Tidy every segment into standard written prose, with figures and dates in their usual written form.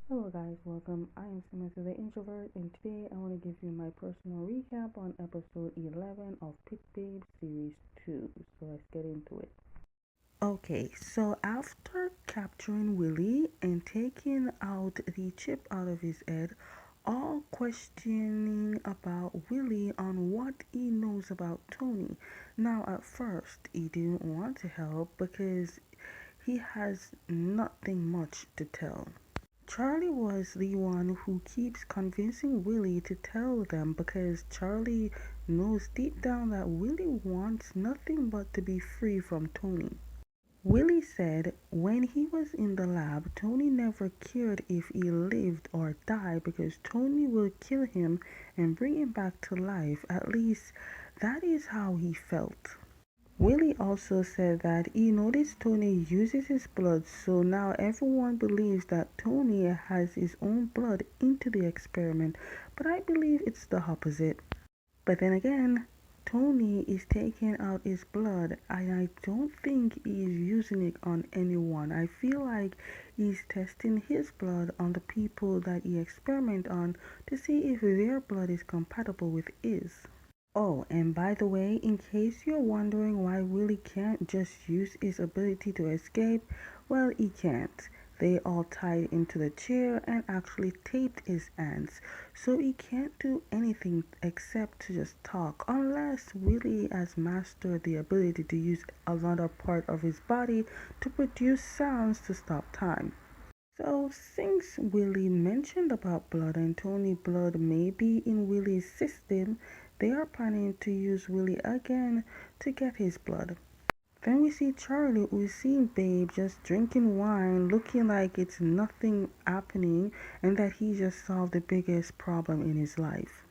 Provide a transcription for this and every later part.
Hello guys, welcome. I am Sentimental the introvert, and today I want to give you my personal recap on episode 11 of Pitbabe series 2. So let's get into it. Okay, so after capturing Willie and taking out the chip out of his head, all questioning about Willie on what he knows about Tony. Now, at first, he didn't want to help because he has nothing much to tell. Charlie was the one who keeps convincing Willie to tell them because Charlie knows deep down that Willie wants nothing but to be free from Tony. Willie said when he was in the lab, Tony never cared if he lived or died because Tony will kill him and bring him back to life. At least that is how he felt. Willie also said that he noticed Tony uses his blood, so now everyone believes that Tony has his own blood into the experiment, but I believe it's the opposite. But then again, Tony is taking out his blood, and I don't think he is using it on anyone. I feel like he's testing his blood on the people that he experiment on to see if their blood is compatible with his. Oh, and by the way, in case you're wondering why Willie can't just use his ability to escape, well, he can't. They all tied into the chair and actually taped his hands, so he can't do anything except to just talk, unless Willie has mastered the ability to use another part of his body to produce sounds to stop time. So, since Willie mentioned about blood and Tony blood may be in Willie's system, they are planning to use Willie again to get his blood. Then we see Charlie, who is seeing Babe just drinking wine, looking like it's nothing happening and that he just solved the biggest problem in his life.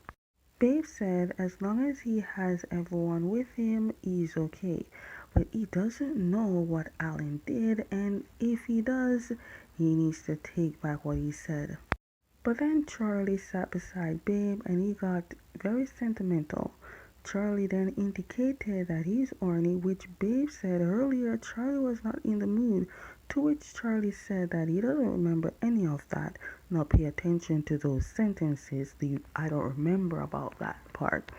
Babe said as long as he has everyone with him, he's okay. But he doesn't know what Alan did, and if he does, he needs to take back what he said. But then Charlie sat beside Babe and he got very sentimental. Charlie then indicated that he's horny, which Babe said earlier Charlie was not in the mood, to which Charlie said that he doesn't remember any of that. Now pay attention to those sentences. I don't remember about that part.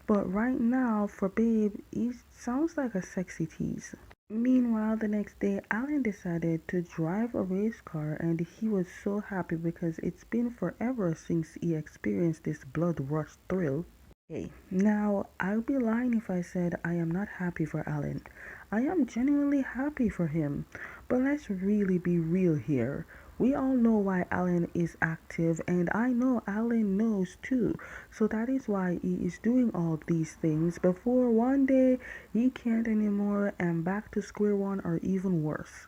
But right now, for Babe, he sounds like a sexy tease. Meanwhile, the next day, Alan decided to drive a race car and he was so happy because it's been forever since he experienced this blood rush thrill. Okay, now I'll be lying if I said I am not happy for Alan. I am genuinely happy for him. But let's really be real here. We all know why Alan is active, and I know Alan knows too. So that is why he is doing all these things before one day he can't anymore and back to square one or even worse.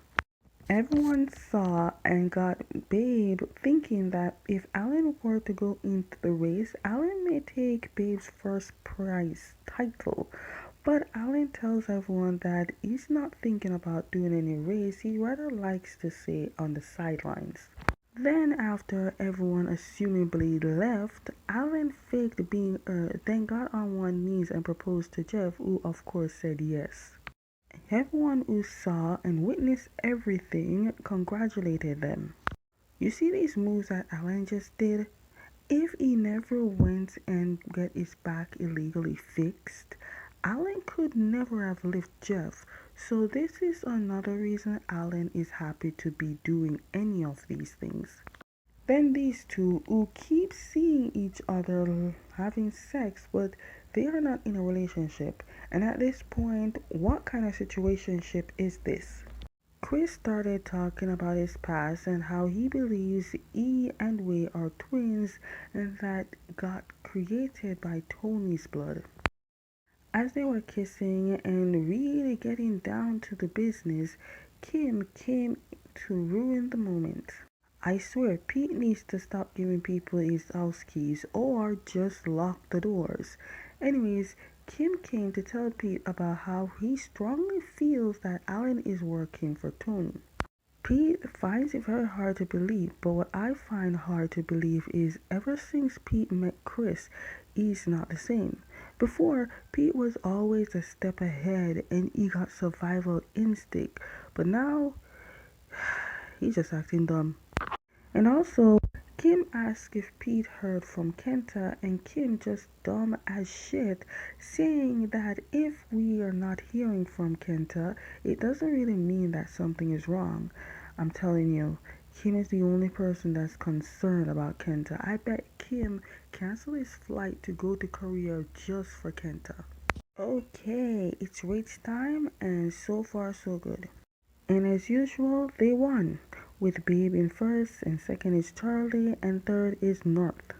Everyone saw and got Babe thinking that if Alan were to go into the race, Alan may take Babe's first prize title. But Alan tells everyone that he's not thinking about doing any race, he rather likes to stay on the sidelines. Then, after everyone assumably left, Alan faked being hurt, then got on one knee and proposed to Jeff, who of course said yes. Everyone who saw and witnessed everything congratulated them. You see these moves that Alan just did? If he never went and get his back illegally fixed, Alan could never have lifted Jeff. So this is another reason Alan is happy to be doing any of these things. Then these two who keep seeing each other having sex, but they are not in a relationship. And at this point, what kind of situationship is this? Chris started talking about his past and how he believes he and Way are twins and that got created by Tony's blood. As they were kissing and really getting down to the business, Kim came to ruin the moment. I swear Pete needs to stop giving people his house keys or just lock the doors. Anyways, Kim came to tell Pete about how he strongly feels that Alan is working for Tony. Pete finds it very hard to believe, but what I find hard to believe is ever since Pete met Chris, he's not the same. Before, Pete was always a step ahead and he got survival instinct, but now he's just acting dumb. And also, Kim asked if Pete heard from Kenta, and Kim just dumb as shit, saying that if we are not hearing from Kenta, it doesn't really mean that something is wrong. I'm telling you, Kim is the only person that's concerned about Kenta. I bet Kim canceled his flight to go to Korea just for Kenta. Okay, it's race time, and so far so good. And as usual, they won, with Babe in first, and second is Charlie, and third is North.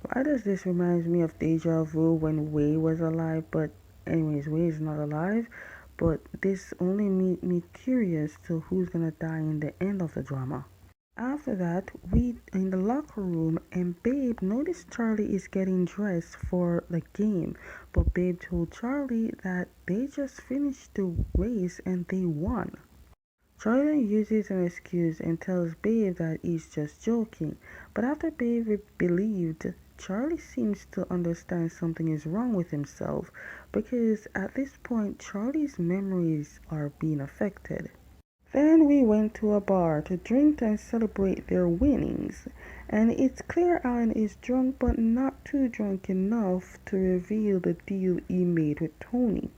Why does this remind me of Deja Vu when Wei was alive? But anyways, Wei is not alive, but this only made me curious to who's gonna die in the end of the drama. After that, we in the locker room, and Babe noticed Charlie is getting dressed for the game, but Babe told Charlie that they just finished the race and they won. Jordan uses an excuse and tells Babe that he's just joking, but after Babe believed, Charlie seems to understand something is wrong with himself because at this point Charlie's memories are being affected. Then we went to a bar to drink and celebrate their winnings, and it's clear Alan is drunk but not too drunk enough to reveal the deal he made with Tony.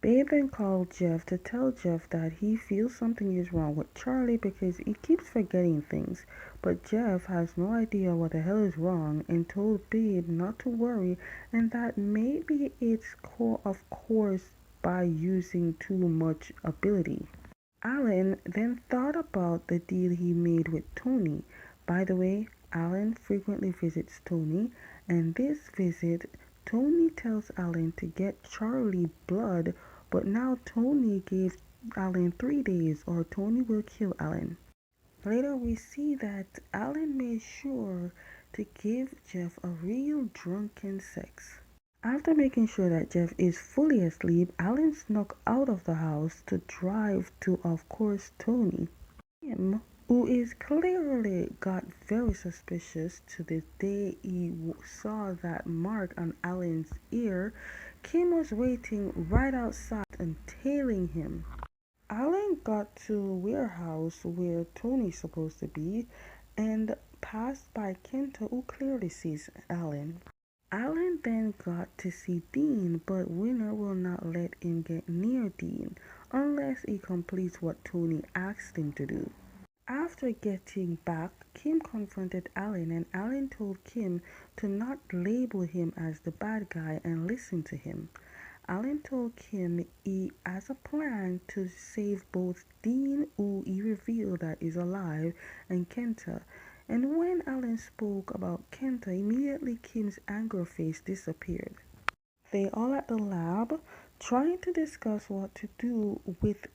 Babe then called Jeff to tell Jeff that he feels something is wrong with Charlie because he keeps forgetting things, but Jeff has no idea what the hell is wrong and told Babe not to worry and that maybe it's of course by using too much ability. Alan then thought about the deal he made with Tony. By the way, Alan frequently visits Tony, and this visit, Tony tells Alan to get Charlie blood, but now Tony gave Alan 3 days or Tony will kill Alan. Later we see that Alan made sure to give Jeff a real drunken sex. After making sure that Jeff is fully asleep, Alan snuck out of the house to drive to, of course, Tony. Him, who is clearly got very suspicious to the day he saw that mark on Alan's ear, Kim was waiting right outside and tailing him. Alan got to warehouse where Tony's supposed to be and passed by Kenta who clearly sees Alan. Alan then got to see Dean, but Winner will not let him get near Dean unless he completes what Tony asked him to do. After getting back, Kim confronted Alan and Alan told Kim to not label him as the bad guy and listen to him. Alan told Kim he has a plan to save both Dean, who he revealed that is alive, and Kenta. And when Alan spoke about Kenta, immediately Kim's anger face disappeared. They all at the lab trying to discuss what to do with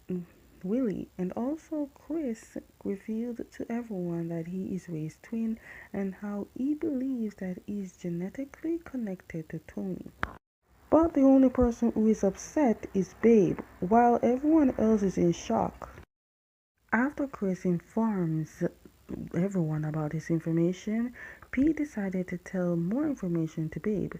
Willie, and also Chris revealed to everyone that he is Ray's twin and how he believes that he is genetically connected to Tony. But the only person who is upset is Babe, while everyone else is in shock. After Chris informs everyone about his information, Pete decided to tell more information to Babe.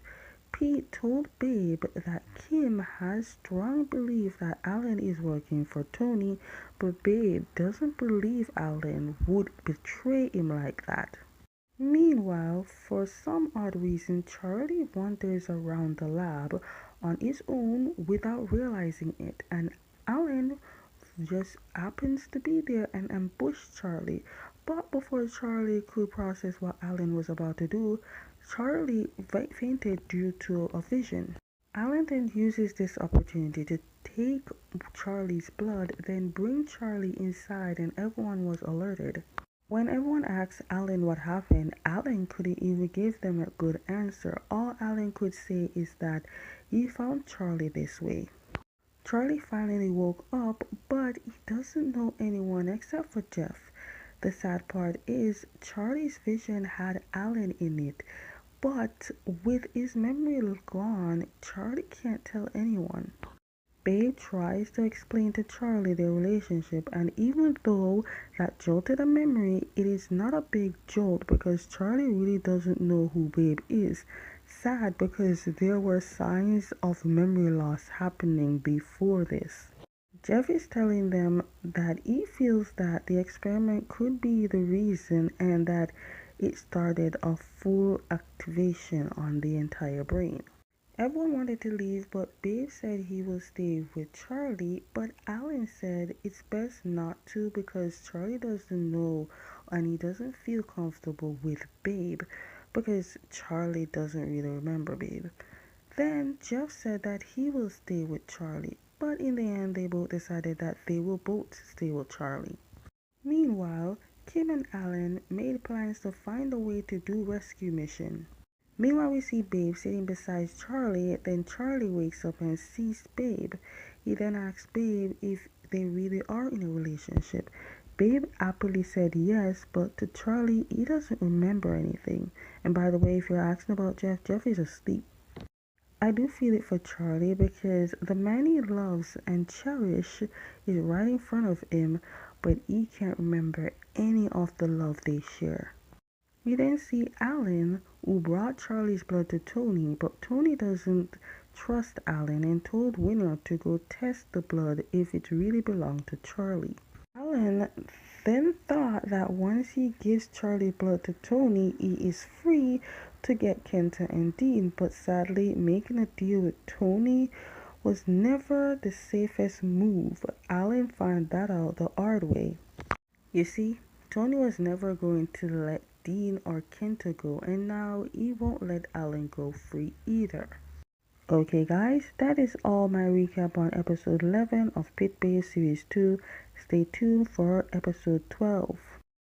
Pete told Babe that Kim has strong belief that Alan is working for Tony, but Babe doesn't believe Alan would betray him like that. Meanwhile, for some odd reason, Charlie wanders around the lab on his own without realizing it, and Alan just happens to be there and ambush Charlie. But before Charlie could process what Alan was about to do, Charlie fainted due to a vision. Alan then uses this opportunity to take Charlie's blood, then bring Charlie inside, and everyone was alerted. When everyone asked Alan what happened, Alan couldn't even give them a good answer. All Alan could say is that he found Charlie this way. Charlie finally woke up, but he doesn't know anyone except for Jeff. The sad part is Charlie's vision had Alan in it, but with his memory gone, Charlie can't tell anyone. Babe tries to explain to Charlie their relationship, and even though that jolted a memory, it is not a big jolt because Charlie really doesn't know who Babe is. Sad because there were signs of memory loss happening before this. Jeff is telling them that he feels that the experiment could be the reason and that it started a full activation on the entire brain. Everyone wanted to leave, but Babe said he will stay with Charlie, but Alan said it's best not to because Charlie doesn't know and he doesn't feel comfortable with Babe because Charlie doesn't really remember Babe. Then Jeff said that he will stay with Charlie, but in the end they both decided that they will both stay with Charlie. Meanwhile, Kim and Alan made plans to find a way to do rescue mission. Meanwhile, we see Babe sitting beside Charlie. Then Charlie wakes up and sees Babe. He then asks Babe if they really are in a relationship. Babe happily said yes, but to Charlie, he doesn't remember anything. And by the way, if you're asking about Jeff, Jeff is asleep. I do feel it for Charlie because the man he loves and cherishes is right in front of him, but he can't remember any of the love they share. We then see Alan, who brought Charlie's blood to Tony, but Tony doesn't trust Alan and told Winner to go test the blood if it really belonged to Charlie. Alan then thought that once he gives Charlie blood to Tony, he is free to get Kenta and Dean, but sadly, making a deal with Tony was never the safest move. Alan found that out the hard way. You see, Tony was never going to let Dean or Kenta go, and now he won't let Alan go free either. Okay guys, that is all my recap on episode 11 of Pitbabe Series 2. Stay tuned for episode 12.